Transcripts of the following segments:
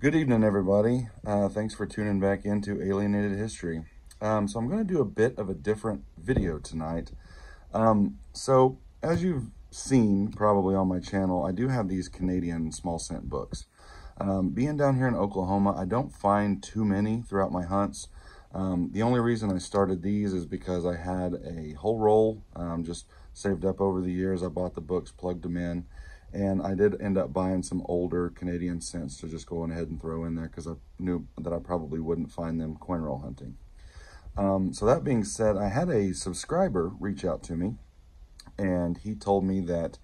Good evening, everybody. Thanks for tuning back into Alienated History. So I'm going to do a bit of a different video tonight. So as you've seen probably on my channel, I do have these Canadian small scent books. Being down here in Oklahoma, I don't find too many throughout my hunts. The only reason I started these is because I had a whole roll just saved up over the years. I bought the books, plugged them in. And I did end up buying some older Canadian scents to just go on ahead and throw in there because I knew that I probably wouldn't find them coin roll hunting. So that being said, I had a subscriber reach out to me, and he told me that,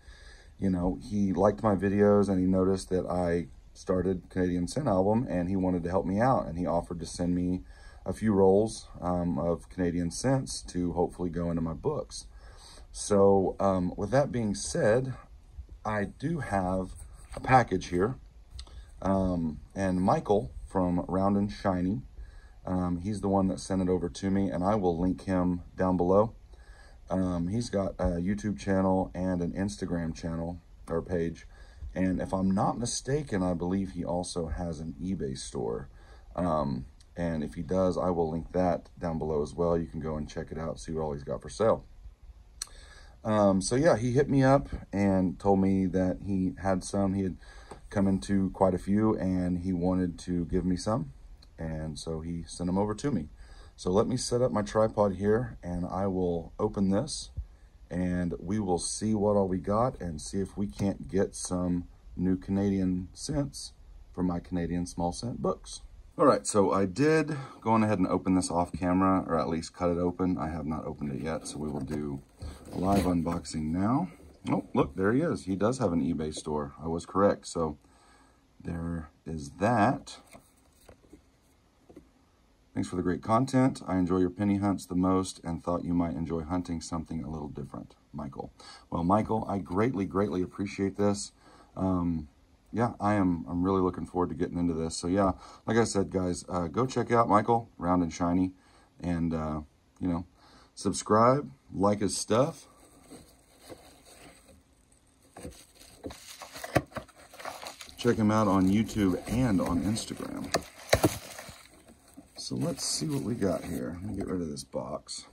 you know, he liked my videos and he noticed that I started Canadian Scent Album and he wanted to help me out, and he offered to send me a few rolls of Canadian scents to hopefully go into my books. So with that being said, I do have a package here, and Michael from Round and Shiny, he's the one that sent it over to me, and I will link him down below. He's got a YouTube channel and an Instagram channel or page, and if I'm not mistaken, I believe he also has an eBay store. And if he does, I will link that down below as well. You can go and check it out, see what all he's got for sale. So yeah, he hit me up and told me that he had some. He had come into quite a few and he wanted to give me some. And so he sent them over to me. So let me set up my tripod here and I will open this and we will see what all we got and see if we can't get some new Canadian scents for my Canadian small scent books. All right, so I did go on ahead and open this off camera, or at least cut it open. I have not opened it yet, so we will do a live unboxing now. Oh, look, there he is. He does have an eBay store. I was correct. So there is that. Thanks for the great content. I enjoy your penny hunts the most and thought you might enjoy hunting something a little different, Michael. Well, Michael, I greatly appreciate this. Yeah, I'm really looking forward to getting into this. So yeah, like I said, guys, go check out Michael, Round and Shiny, and, you know, subscribe, like his stuff. Check him out on YouTube and on Instagram. So let's see what we got here. Let me get rid of this box.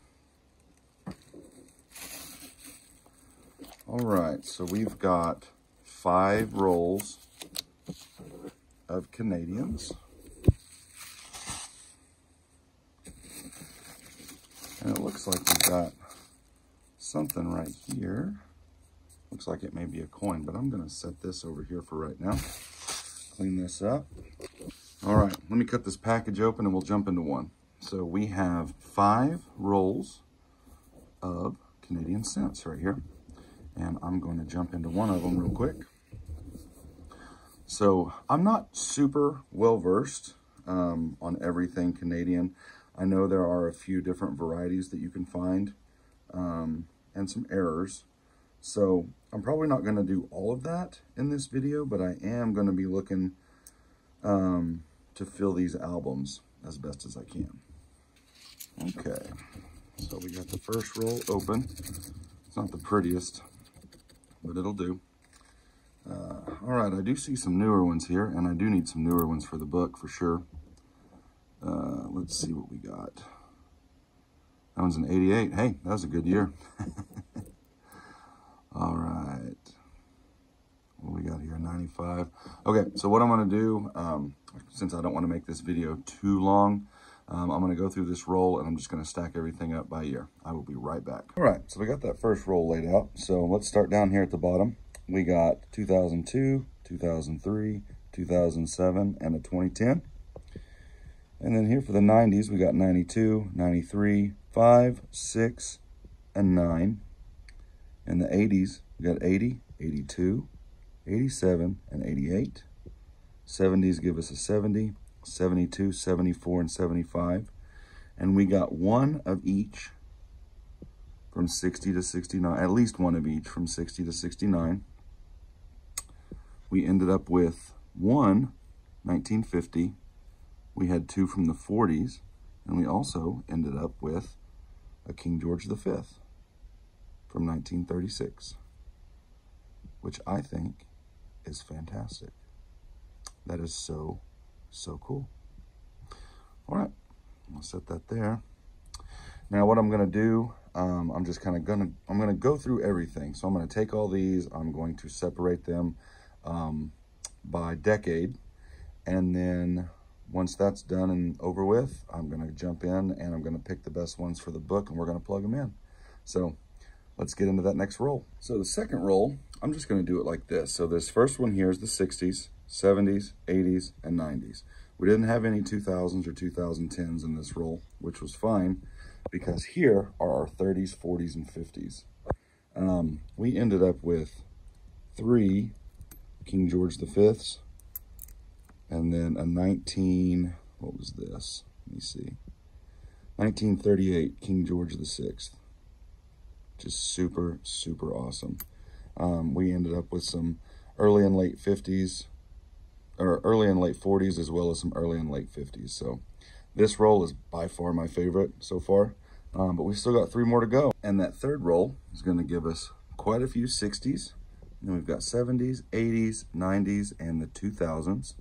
All right, so we've got 5 rolls of Canadians. And it looks like we've got something right here. Looks like it may be a coin, but I'm gonna set this over here for right now. Clean this up. All right, let me cut this package open and we'll jump into one. So we have 5 rolls of Canadian scents right here. And I'm going to jump into one of them real quick. So I'm not super well versed on everything Canadian. I know there are a few different varieties that you can find and some errors. So I'm probably not going to do all of that in this video, but I am going to be looking to fill these albums as best as I can. Okay, so we got the first roll open. It's not the prettiest, but it'll do. All right, I do see some newer ones here, and I do need some newer ones for the book for sure. Let's see what we got. That one's an 88. Hey, that was a good year. All right. What we got here, 95. Okay, so what I'm gonna do, since I don't wanna make this video too long, I'm gonna go through this roll and I'm just gonna stack everything up by year. I will be right back. All right, so we got that first roll laid out. So let's start down here at the bottom. We got 2002, 2003, 2007, and a 2010. And then here for the 90s, we got 92, 93, 5, 6, and 9. In the 80s, we got 80, 82, 87, and 88. 70s give us a 70, 72, 74, and 75. And we got one of each from 60 to 69, at least one of each from 60 to 69. We ended up with 1950. We had 2 from the 40s, and we also ended up with a King George V from 1936, which I think is fantastic. That is so So cool. All right, I'll set that there. Now what I'm gonna do, I'm just kind of gonna go through everything. So I'm gonna take all these, I'm going to separate them by decade. And then once that's done and over with, I'm gonna jump in and I'm gonna pick the best ones for the book and we're gonna plug them in. So let's get into that next roll. So the second roll, I'm just gonna do it like this. So this first one here is the 60s, 70s, 80s, and 90s. We didn't have any 2000s or 2010s in this roll, which was fine because here are our 30s, 40s, and 50s. We ended up with 3 King George V's, and then a what was this? Let me see. 1938 King George VI. Just super, super awesome. We ended up with some early and late 50s, or early and late 40s, as well as some early and late 50s. So this roll is by far my favorite so far, but we still got 3 more to go. And that third roll is going to give us quite a few 60s. And then we've got 70s, 80s, 90s, and the 2000s.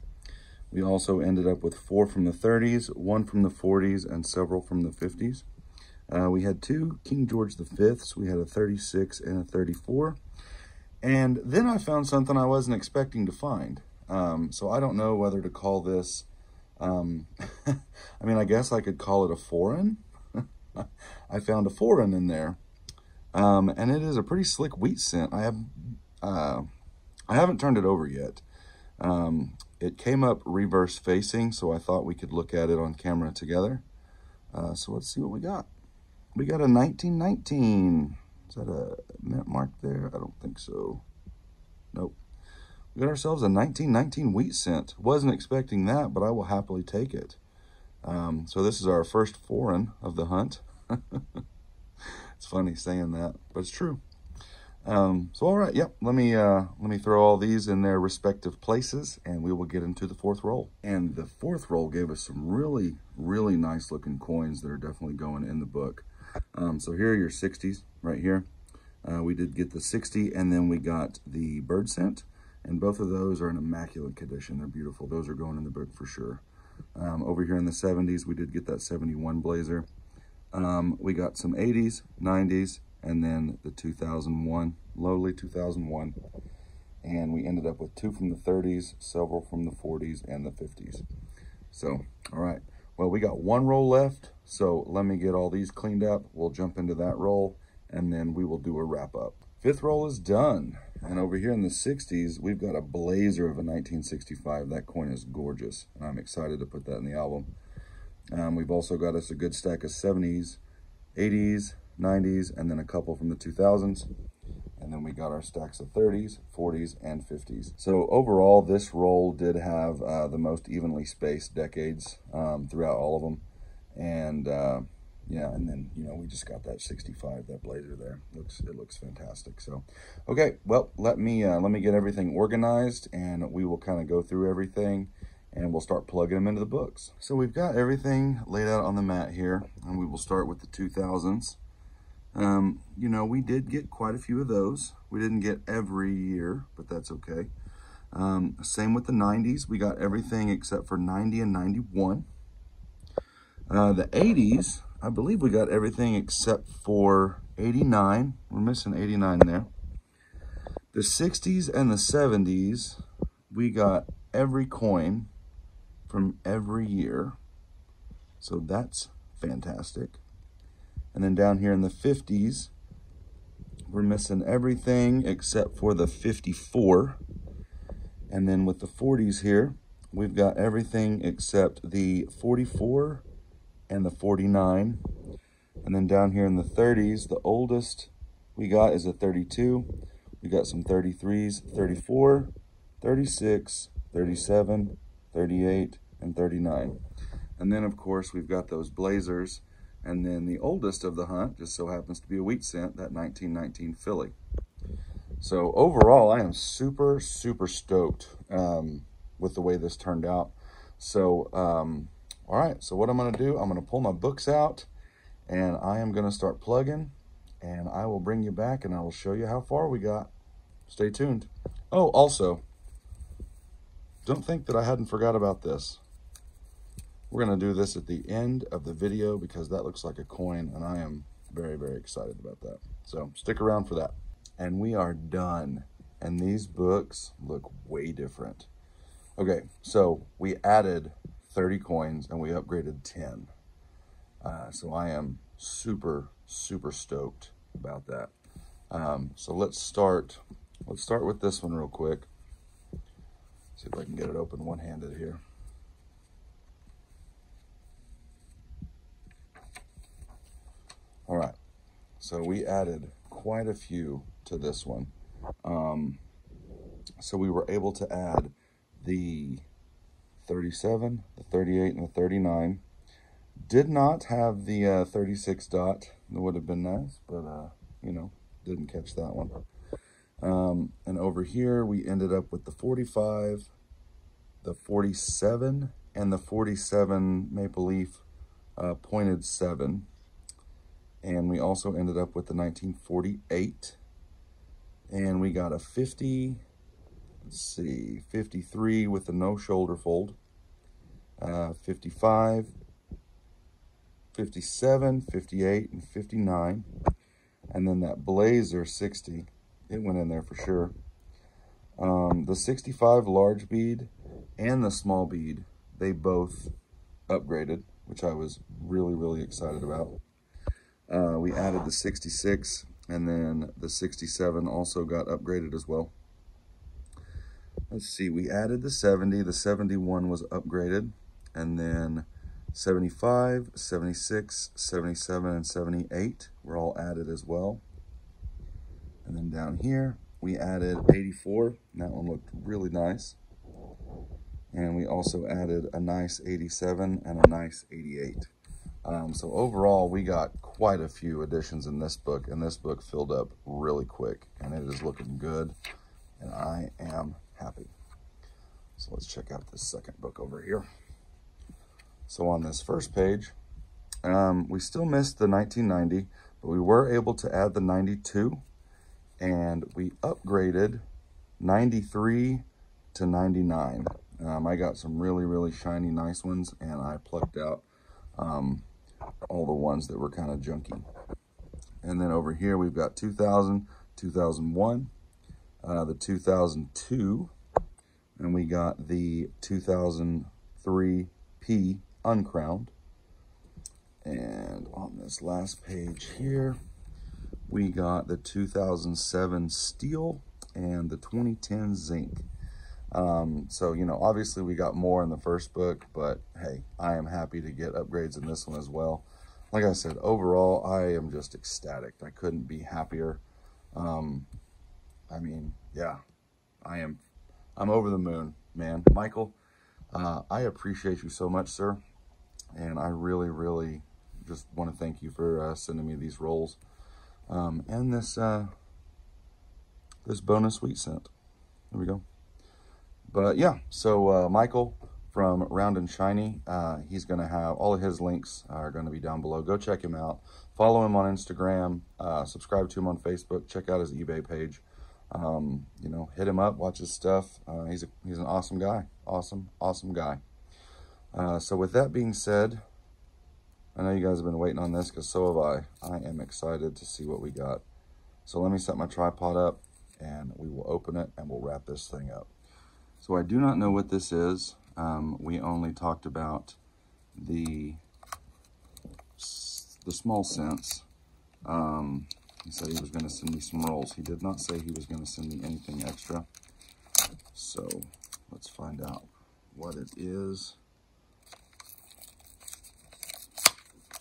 We also ended up with 4 from the 30s, 1 from the 40s, and several from the 50s. We had 2 King George V's. We had a 36 and a 34. And then I found something I wasn't expecting to find. So I don't know whether to call this, I mean, I guess I could call it a foreign. I found a foreign in there. And it is a pretty slick wheat scent. I haven't turned it over yet. It came up reverse facing, so I thought we could look at it on camera together. So let's see what we got. We got a 1919. Is that a mint mark there? I don't think so. Nope. We got ourselves a 1919 wheat scent. Wasn't expecting that, but I will happily take it. So this is our first foreign of the hunt. It's funny saying that, but it's true. So all right, yep. Let me throw all these in their respective places, and we will get into the fourth roll. And the fourth roll gave us some really, really nice looking coins that are definitely going in the book. So here are your 60s right here. We did get the 60, and then we got the bird scent, and both of those are in immaculate condition. They're beautiful. Those are going in the book for sure. Over here in the 70s, we did get that 71 blazer. We got some 80s, 90s, and then the 2001, lowly 2001. And we ended up with 2 from the 30s, several from the 40s and the 50s. So, all right. Well, we got 1 roll left, so let me get all these cleaned up. We'll jump into that roll, and then we will do a wrap up. 5th roll is done. And over here in the 60s, we've got a blazer of a 1965. That coin is gorgeous, and I'm excited to put that in the album. We've also got us a good stack of 70s, 80s, 90s, and then a couple from the 2000s. And then we got our stacks of 30s, 40s, and 50s. So overall, this roll did have the most evenly spaced decades throughout all of them. And yeah, and then, you know, we just got that 65, that blazer there. It looks fantastic. So, okay, well, let me get everything organized, and we will kind of go through everything, and we'll start plugging them into the books. So we've got everything laid out on the mat here, and we will start with the 2000s. You know, we did get quite a few of those. We didn't get every year, but that's okay. Same with the 90s. We got everything except for 90 and 91. The 80s, I believe we got everything except for 89. We're missing 89 there. The 60s and the 70s, we got every coin from every year. So that's fantastic. And then down here in the 50s, we're missing everything except for the 54. And then with the 40s here, we've got everything except the 44 and the 49. And then down here in the 30s, the oldest we got is a 32. We got some 33s, 34, 36, 37, 38, and 39. And then, of course, we've got those blazers. And then the oldest of the hunt just so happens to be a wheat scent, that 1919 filly. So overall, I am super, super stoked with the way this turned out. So, all right, so what I'm gonna do, I'm gonna pull my books out, and I am gonna start plugging, and I will bring you back, and I will show you how far we got. Stay tuned. Oh, also, don't think that I hadn't forgot about this. We're going to do this at the end of the video because that looks like a coin, and I am very, very excited about that. So stick around for that. And we are done. And these books look way different. Okay, so we added 30 coins and we upgraded 10. So I am super, super stoked about that. So let's start with this one real quick. See if I can get it open one-handed here. All right, so we added quite a few to this one. So we were able to add the 37, the 38, and the 39. Did not have the 36 dot. That would have been nice, but, you know, didn't catch that one. And over here, we ended up with the 45, the 47, and the 47 Maple Leaf pointed 7. And we also ended up with the 1948. And we got a 50, let's see, 53 with the no shoulder fold, 55, 57, 58, and 59. And then that Blazer 60, it went in there for sure. The 65 large bead and the small bead, they both upgraded, which I was really, really excited about. We added the 66, and then the 67 also got upgraded as well. Let's see, we added the 70, the 71 was upgraded, and then 75, 76, 77, and 78 were all added as well. And then down here, we added 84, and that one looked really nice. And we also added a nice 87 and a nice 88. So overall, we got quite a few additions in this book, and this book filled up really quick, and it is looking good, and I am happy. So let's check out this second book over here. So on this first page, we still missed the 1990, but we were able to add the 92, and we upgraded 93 to 99. I got some really, really shiny, nice ones, and I plucked out all the ones that were kind of junky. And then over here, we've got 2000, 2001, the 2002, and we got the 2003 P uncrowned. And on this last page here, we got the 2007 steel and the 2010 zinc. So, you know, obviously we got more in the first book, but hey, I am happy to get upgrades in this one as well. Like I said, overall, I am just ecstatic. I couldn't be happier. I mean, yeah, I'm over the moon, man. Michael, I appreciate you so much, sir. And I really, really just want to thank you for sending me these rolls. And this bonus wheat scent. There we go. But yeah, so Michael from Round and Shiny, he's going to have all of his links are going to be down below. Go check him out. Follow him on Instagram. Subscribe to him on Facebook. Check out his eBay page. You know, hit him up. Watch his stuff. He's an awesome guy. Awesome guy. So with that being said, I know you guys have been waiting on this because so have I. I am excited to see what we got. So let me set my tripod up and we will open it and we'll wrap this thing up. So I do not know what this is. We only talked about the small cents. He said he was going to send me some rolls. He did not say he was going to send me anything extra. So let's find out what it is.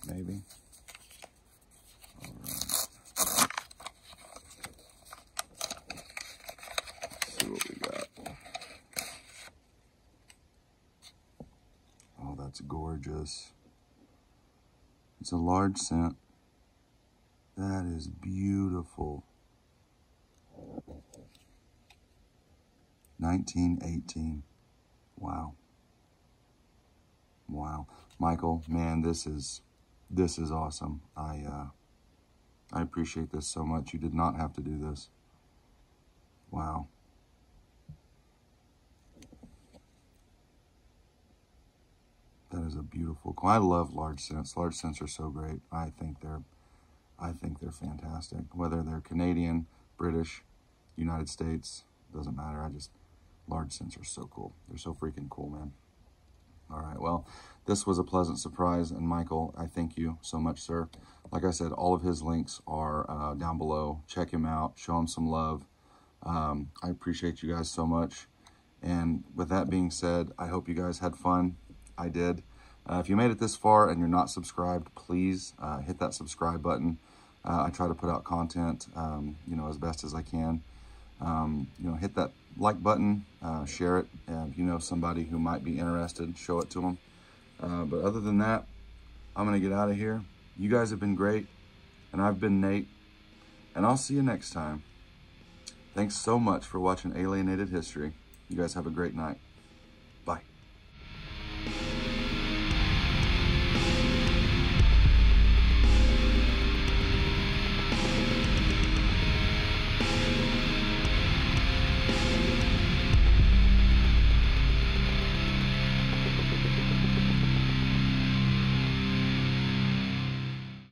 Maybe. All right. Let's see what we got. Oh, that's gorgeous. It's a large cent. That is beautiful. 1918. Wow. Wow. Michael, man, this is awesome. I appreciate this so much. You did not have to do this. Wow. That That is a beautiful coin. I love large cents. Large cents are so great. I think they're fantastic. Whether they're Canadian, British, United States, doesn't matter. Large cents are so cool. They're so freaking cool, man. All right, well, this was a pleasant surprise, and Michael, I thank you so much, sir. Like I said, all of his links are down below. Check him out. Show him some love. I appreciate you guys so much. And with that being said, I hope you guys had fun. I did. If you made it this far and you're not subscribed, please hit that subscribe button. I try to put out content, you know, as best as I can. You know, hit that like button, share it. If you know somebody who might be interested, show it to them. But other than that, I'm going to get out of here. You guys have been great, and I've been Nate, and I'll see you next time. Thanks so much for watching Alienated History. You guys have a great night.